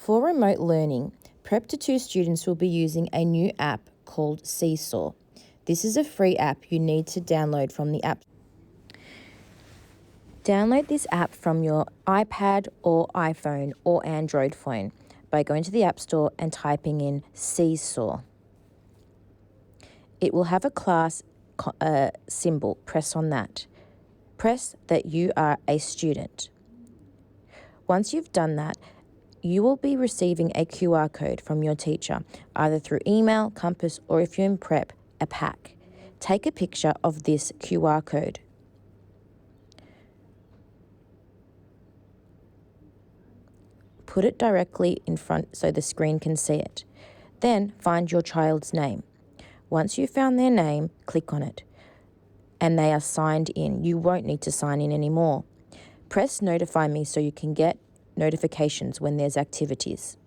For remote learning, Prep to 2 students will be using a new app called Seesaw. This is a free app you need to download from the app. Download this app from your iPad or iPhone or Android phone by going to the App Store and typing in Seesaw. It will have a class symbol. Press on that. Press that you are a student. Once you've done that, you will be receiving a QR code from your teacher, either through email, Compass, or if you're in prep, a pack. Take a picture of this QR code. Put it directly in front so the screen can see it. Then find your child's name. Once you've found their name, click on it. And they are signed in. You won't need to sign in anymore. Press Notify Me so you can get notifications when there's activities.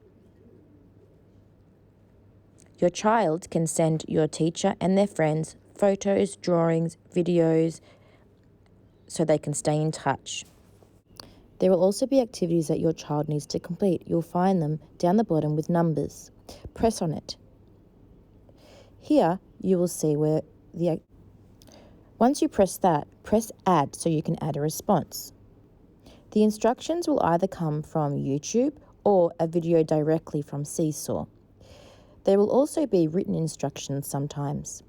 Your child can send your teacher and their friends photos, drawings, videos, so they can stay in touch. There will also be activities that your child needs to complete. You'll find them down the bottom with numbers. Press on it. Here you will see where once you press that, press Add so you can add a response. The instructions will either come from YouTube or a video directly from Seesaw. There will also be written instructions sometimes.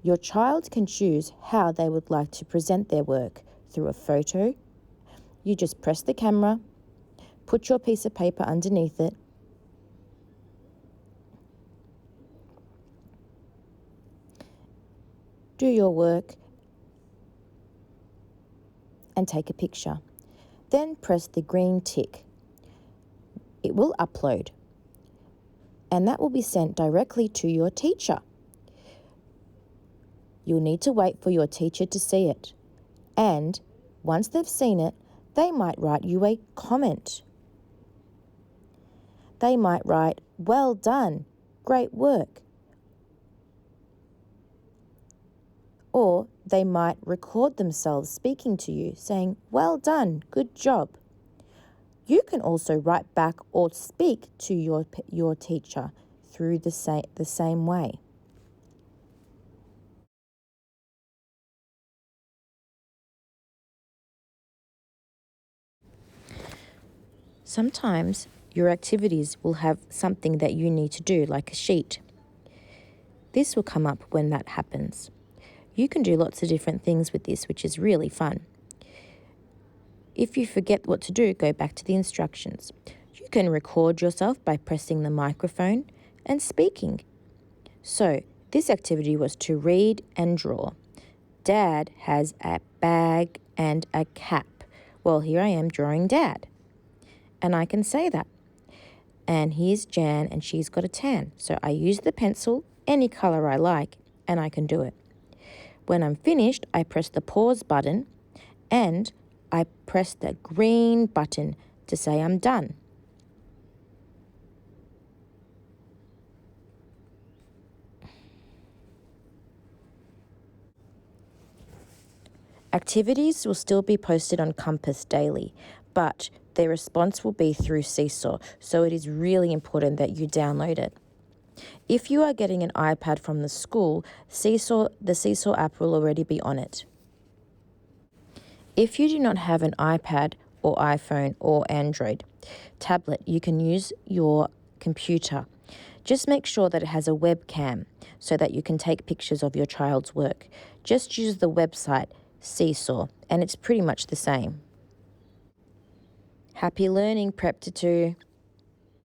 Your child can choose how they would like to present their work through a photo. You just press the camera, put your piece of paper underneath it, do your work, and take a picture. Then press the green tick. It will upload, and that will be sent directly to your teacher. You'll need to wait for your teacher to see it, and once they've seen it, they might write you a comment. They might write, "Well done, great work." Or they might record themselves speaking to you, saying, "Well done, good job." You can also write back or speak to your teacher through the same way. Sometimes your activities will have something that you need to do, like a sheet. This will come up when that happens. You can do lots of different things with this, which is really fun. If you forget what to do, go back to the instructions. You can record yourself by pressing the microphone and speaking. So, this activity was to read and draw. Dad has a bag and a cap. Well, here I am drawing Dad. And I can say that. And here's Jan and she's got a tan. So I use the pencil, any color I like, and I can do it. When I'm finished, I press the pause button and I press the green button to say I'm done. Activities will still be posted on Compass daily, but their response will be through Seesaw, so it is really important that you download it. If you are getting an iPad from the school, the Seesaw app will already be on it. If you do not have an iPad or iPhone or Android tablet, you can use your computer. Just make sure that it has a webcam so that you can take pictures of your child's work. Just use the website Seesaw, and it's pretty much the same. Happy learning, Prep to 2.